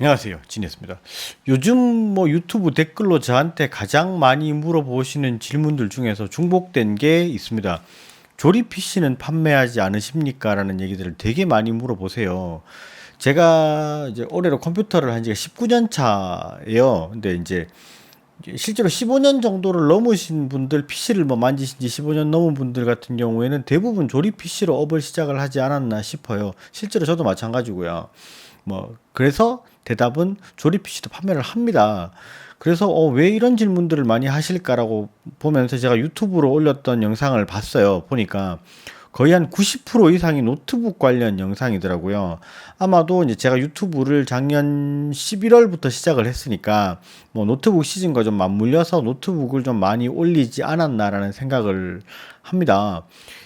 안녕하세요, 진이었습니다. 요즘 유튜브 댓글로 저한테 가장 많이 물어보시는 질문들 중에서 중복된 게 있습니다. 조립 PC는 판매하지 않으십니까? 라는 얘기들을 되게 많이 물어보세요. 제가 이제 올해로 컴퓨터를 한 지가 19년 차예요. 근데 이제 실제로 15년 정도를 넘으신 분들, PC를 만지신 지 15년 넘은 분들 같은 경우에는 대부분 조립 PC로 업을 시작을 하지 않았나 싶어요. 실제로 저도 마찬가지고요. 그래서 대답은 조립 PC도 판매를 합니다. 그래서 왜 이런 질문들을 많이 하실까라고 보면서 제가 유튜브로 올렸던 영상을 봤어요. 보니까 거의 한 90% 이상이 노트북 관련 영상이더라고요. 아마도 이제 제가 유튜브를 작년 11월부터 시작을 했으니까 노트북 시즌과 좀 맞물려서 노트북을 좀 많이 올리지 않았나라는 생각을 합니다.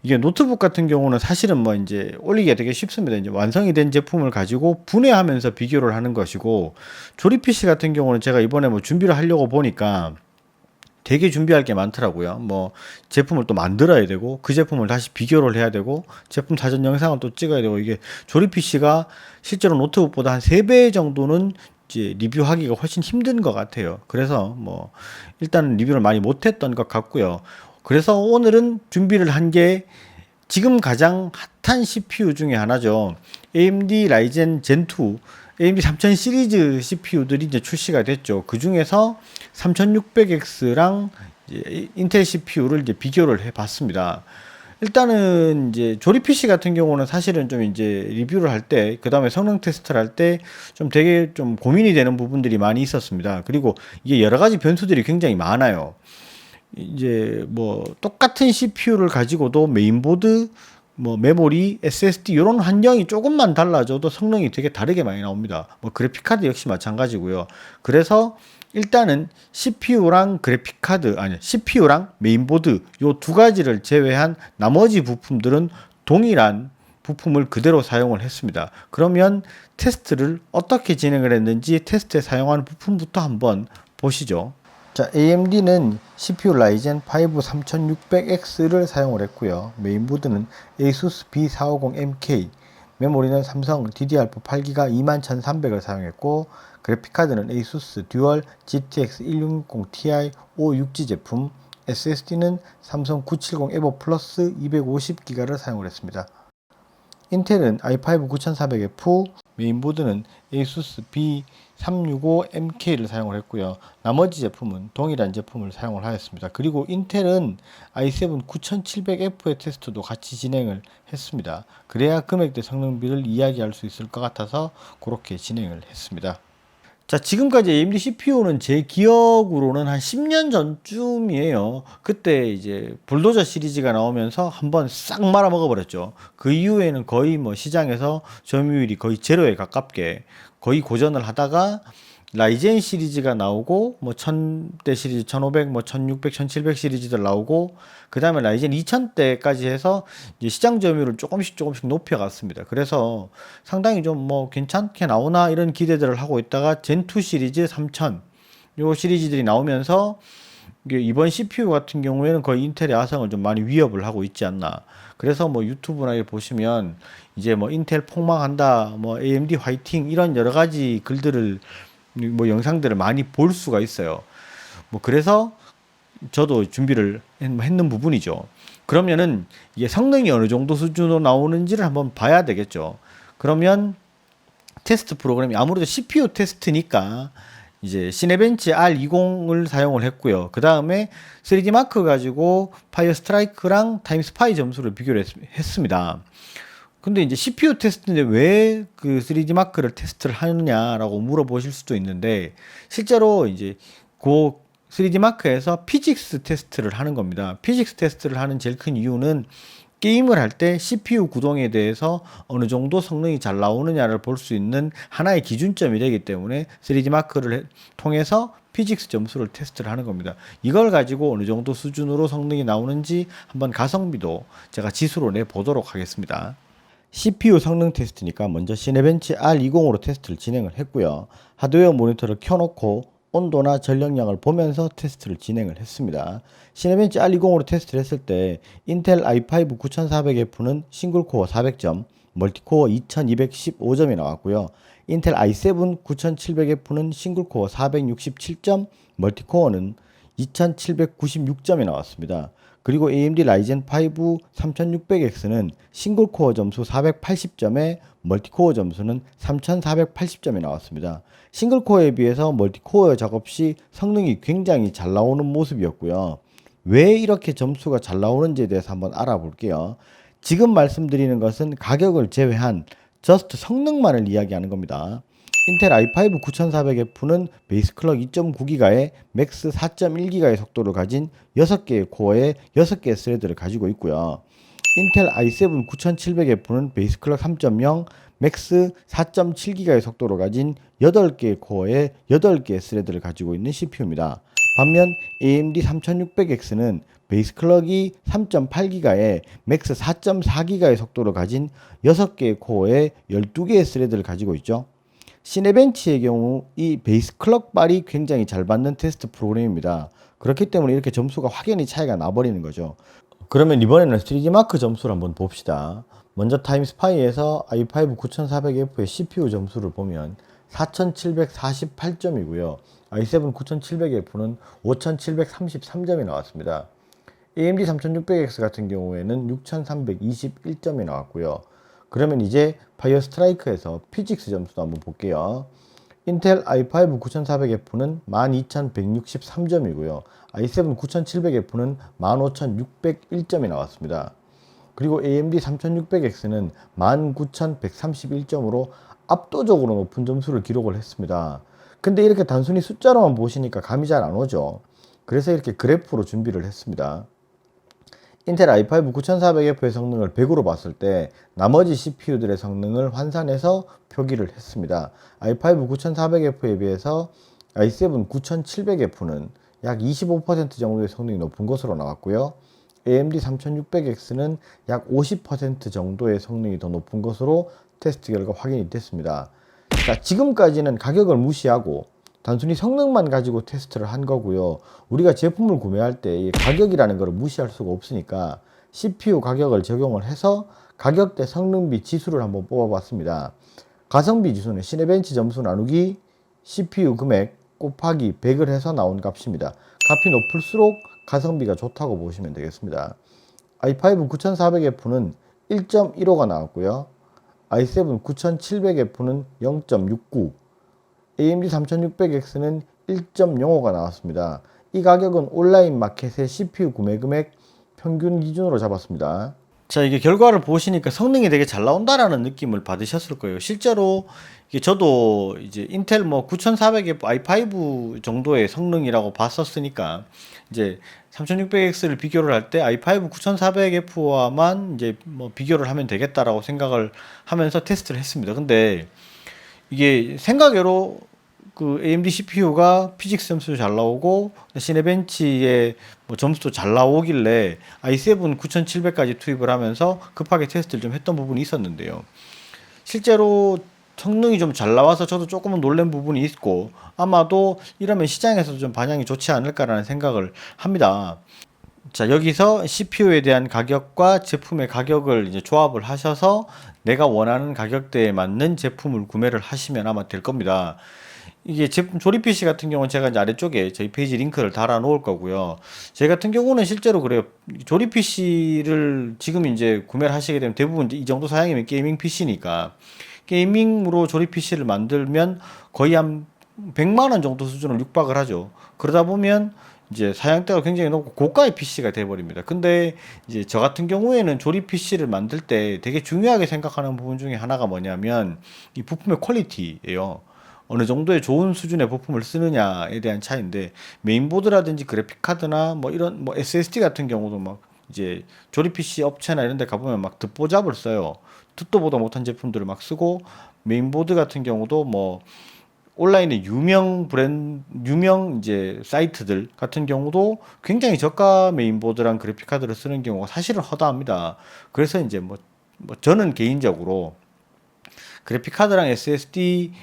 이게 노트북 같은 경우는 사실은 이제 올리기가 되게 쉽습니다. 이제 완성이 된 제품을 가지고 분해하면서 비교를 하는 것이고, 조립 PC 같은 경우는 제가 이번에 준비를 하려고 보니까 되게 준비할 게 많더라고요. 제품을 또 만들어야 되고, 그 제품을 다시 비교를 해야 되고, 제품 사전 영상을 또 찍어야 되고, 이게 조립 PC가 실제로 노트북보다 한 3배 정도는 이제 리뷰하기가 훨씬 힘든 것 같아요. 그래서 일단 리뷰를 많이 못했던 것 같고요. 그래서 오늘은 준비를 한 게 지금 가장 핫한 CPU 중에 하나죠. AMD 라이젠 젠2, AMD 3000 시리즈 CPU들이 이제 출시가 됐죠. 그 중에서 3600X랑 인텔 CPU를 이제 비교를 해 봤습니다. 일단은 이제 조립 PC 같은 경우는 사실은 좀 이제 리뷰를 할 때, 그 다음에 성능 테스트를 할 때 좀 되게 좀 고민이 되는 부분들이 많이 있었습니다. 그리고 이게 여러 가지 변수들이 굉장히 많아요. 이제 똑같은 CPU를 가지고도 메인보드, 메모리, SSD 이런 환경이 조금만 달라져도 성능이 되게 다르게 많이 나옵니다. 그래픽카드 역시 마찬가지고요. 그래서 일단은 CPU랑 메인보드 요 두 가지를 제외한 나머지 부품들은 동일한 부품을 그대로 사용을 했습니다. 그러면 테스트를 어떻게 진행을 했는지 테스트에 사용하는 부품부터 한번 보시죠. 자, AMD는 CPU 라이젠 5 3600X를 사용을 했고요. 메인보드는 ASUS B450MK, 메모리는 삼성 DDR4 8GB 21300을 사용했고, 그래픽카드는 ASUS 듀얼 GTX 1660 Ti 5 6G 제품, SSD는 삼성 970 EVO 플러스 250GB를 사용을 했습니다. 인텔은 i5 9400F, 메인보드는 ASUS B365MK를 사용을 했고요. 나머지 제품은 동일한 제품을 사용을 하였습니다. 그리고 인텔은 i7 9700F의 테스트도 같이 진행을 했습니다. 그래야 금액대 성능비를 이야기할 수 있을 것 같아서 그렇게 진행을 했습니다. 자, 지금까지 AMD CPU는 제 기억으로는 한 10년 전쯤이에요. 그때 이제 불도저 시리즈가 나오면서 한번 싹 말아 먹어버렸죠. 그 이후에는 거의 시장에서 점유율이 거의 제로에 가깝게 거의 고전을 하다가 라이젠 시리즈가 나오고 1000대 시리즈, 1500, 1600, 1700 시리즈들 나오고, 그 다음에 라이젠 2000대까지 해서 이제 시장 점유율을 조금씩 높여갔습니다. 그래서 상당히 좀 괜찮게 나오나 이런 기대들을 하고 있다가 젠2 시리즈 3000 요 시리즈들이 나오면서 이번 CPU 같은 경우에는 거의 인텔의 아성을 좀 많이 위협을 하고 있지 않나. 그래서 유튜브나 이렇게 보시면 이제 인텔 폭망한다, AMD 화이팅 이런 여러 가지 글들을 영상들을 많이 볼 수가 있어요. 그래서 저도 준비를 했는 부분이죠. 그러면은 이게 성능이 어느 정도 수준으로 나오는지를 한번 봐야 되겠죠. 그러면 테스트 프로그램이 아무래도 CPU 테스트니까 이제 시네벤치 R20을 사용을 했고요. 그 다음에 3D 마크 가지고 파이어 스트라이크랑 타임 스파이 점수를 비교를 했습니다. 근데 이제 CPU 테스트인데 왜 그 3D 마크를 테스트를 하느냐라고 물어보실 수도 있는데, 실제로 이제 그 3D 마크에서 피직스 테스트를 하는 겁니다. 피직스 테스트를 하는 제일 큰 이유는 게임을 할 때 CPU 구동에 대해서 어느 정도 성능이 잘 나오느냐를 볼 수 있는 하나의 기준점이 되기 때문에 3D 마크를 통해서 피직스 점수를 테스트를 하는 겁니다. 이걸 가지고 어느 정도 수준으로 성능이 나오는지 한번 가성비도 제가 지수로 내보도록 하겠습니다. CPU 성능 테스트니까 먼저 시네벤치 R20으로 테스트를 진행을 했고요. 하드웨어 모니터를 켜놓고 온도나 전력량을 보면서 테스트를 진행을 했습니다. 시네벤치 R20으로 테스트를 했을 때 인텔 i5 9400F는 싱글코어 400점, 멀티코어 2215점이 나왔고요. 인텔 i7 9700F는 싱글코어 467점, 멀티코어는 2796점이 나왔습니다. 그리고 AMD 라이젠 5 3600X는 싱글코어 점수 480점에 멀티코어 점수는 3480점이 나왔습니다. 싱글코어에 비해서 멀티코어 작업 시 성능이 굉장히 잘 나오는 모습이었고요. 왜 이렇게 점수가 잘 나오는지에 대해서 한번 알아볼게요. 지금 말씀드리는 것은 가격을 제외한 저스트 성능만을 이야기하는 겁니다. 인텔 i5 9400F는 베이스 클럭 2.9GHz에 맥스 4.1GHz의 속도를 가진 6개의 코어에 6개의 스레드를 가지고 있고요. 인텔 i7 9700F는 베이스 클럭 3.0, 맥스 4.7GHz의 속도를 가진 8개의 코어에 8개의 스레드를 가지고 있는 CPU입니다. 반면 AMD 3600X는 베이스 클럭이 3.8GHz에 맥스 4.4GHz의 속도를 가진 6개의 코어에 12개의 스레드를 가지고 있죠. 시네벤치의 경우 이 베이스 클럭 발이 굉장히 잘 받는 테스트 프로그램입니다. 그렇기 때문에 이렇게 점수가 확연히 차이가 나버리는 거죠. 그러면 이번에는 3D마크 점수를 한번 봅시다. 먼저 타임스파이에서 i5 9400F의 CPU 점수를 보면 4748점이고요. i7 9700F는 5733점이 나왔습니다. AMD 3600X 같은 경우에는 6321점이 나왔고요. 그러면 이제 파이어 스트라이크에서 피직스 점수도 한번 볼게요. 인텔 i5 9400F는 12163점이고요. i7 9700F는 15601점이 나왔습니다. 그리고 AMD 3600X는 19131점으로 압도적으로 높은 점수를 기록을 했습니다. 근데 이렇게 단순히 숫자로만 보시니까 감이 잘 안 오죠. 그래서 이렇게 그래프로 준비를 했습니다. 인텔 i5 9400F의 성능을 100으로 봤을 때 나머지 CPU들의 성능을 환산해서 표기를 했습니다. i5 9400F에 비해서 i7 9700F는 약 25% 정도의 성능이 높은 것으로 나왔고요. AMD 3600X는 약 50% 정도의 성능이 더 높은 것으로 테스트 결과 확인이 됐습니다. 자, 지금까지는 가격을 무시하고 단순히 성능만 가지고 테스트를 한 거고요. 우리가 제품을 구매할 때 이 가격이라는 걸 무시할 수가 없으니까 CPU 가격을 적용을 해서 가격대 성능비 지수를 한번 뽑아봤습니다. 가성비 지수는 시네벤치 점수 나누기 CPU 금액 곱하기 100을 해서 나온 값입니다. 값이 높을수록 가성비가 좋다고 보시면 되겠습니다. i5 9400F는 1.15가 나왔고요. i7 9700F는 0.69, AMD 3600X는 1.05가 나왔습니다. 이 가격은 온라인 마켓의 CPU 구매 금액 평균 기준으로 잡았습니다. 자, 이게 결과를 보시니까 성능이 되게 잘 나온다라는 느낌을 받으셨을 거예요. 실제로 이게 저도 이제 인텔 뭐 9400F i5 정도의 성능이라고 봤었으니까 이제 3600X를 비교를 할 때 i5 9400F와만 이제 뭐 비교를 하면 되겠다라고 생각을 하면서 테스트를 했습니다. 근데 이게 생각외로 그 AMD CPU가 피직스 점수도 잘 나오고 시네벤치의 뭐 점수도 잘 나오길래 i7 9700까지 투입을 하면서 급하게 테스트를 좀 했던 부분이 있었는데요. 실제로 성능이 좀 잘 나와서 저도 조금은 놀란 부분이 있고 아마도 이러면 시장에서도 좀 반영이 좋지 않을까라는 생각을 합니다. 자, 여기서 CPU에 대한 가격과 제품의 가격을 이제 조합을 하셔서 내가 원하는 가격대에 맞는 제품을 구매를 하시면 아마 될 겁니다. 이게 제품 조립 PC 같은 경우는 제가 이제 아래쪽에 저희 페이지 링크를 달아 놓을 거고요. 제 같은 경우는 실제로 그래요. 조립 PC를 지금 이제 구매를 하시게 되면 대부분 이 정도 사양이면 게이밍 PC니까 게이밍으로 조립 PC를 만들면 거의 한 100만 원 정도 수준을 육박을 하죠. 그러다 보면 이제 사양대가 굉장히 높고 고가의 PC가 돼버립니다. 근데 이제 저 같은 경우에는 조립 PC를 만들 때 되게 중요하게 생각하는 부분 중에 하나가 뭐냐면 이 부품의 퀄리티예요. 어느 정도의 좋은 수준의 부품을 쓰느냐에 대한 차이인데 메인보드라든지 그래픽 카드나 뭐 이런 뭐 SSD 같은 경우도 막 이제 조립 PC 업체나 이런 데 가보면 막 듣보잡을 써요. 듣도 보도 못한 제품들을 막 쓰고 메인보드 같은 경우도 뭐 온라인의 유명 이제 사이트들 같은 경우도 굉장히 저가 메인보드랑 그래픽 카드를 쓰는 경우가 사실은 허다합니다. 그래서 이제 뭐 저는 개인적으로 그래픽 카드랑 SSD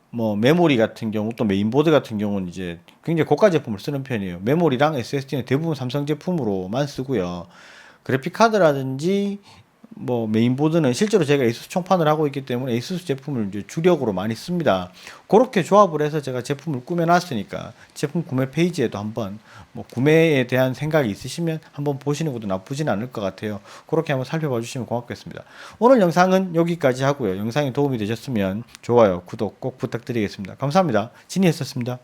뭐 메모리 같은 경우 또 메인보드 같은 경우는 이제 굉장히 고가 제품을 쓰는 편이에요. 메모리랑 SSD는 대부분 삼성 제품으로만 쓰고요. 그래픽 카드라든지 뭐 메인보드는 실제로 제가 에이수스 총판을 하고 있기 때문에 에이수스 제품을 이제 주력으로 많이 씁니다. 그렇게 조합을 해서 제가 제품을 꾸며놨으니까 제품 구매 페이지에도 한번 뭐 구매에 대한 생각이 있으시면 한번 보시는 것도 나쁘진 않을 것 같아요. 그렇게 한번 살펴봐 주시면 고맙겠습니다. 오늘 영상은 여기까지 하고요. 영상이 도움이 되셨으면 좋아요, 구독 꼭 부탁드리겠습니다. 감사합니다. 진이했었습니다.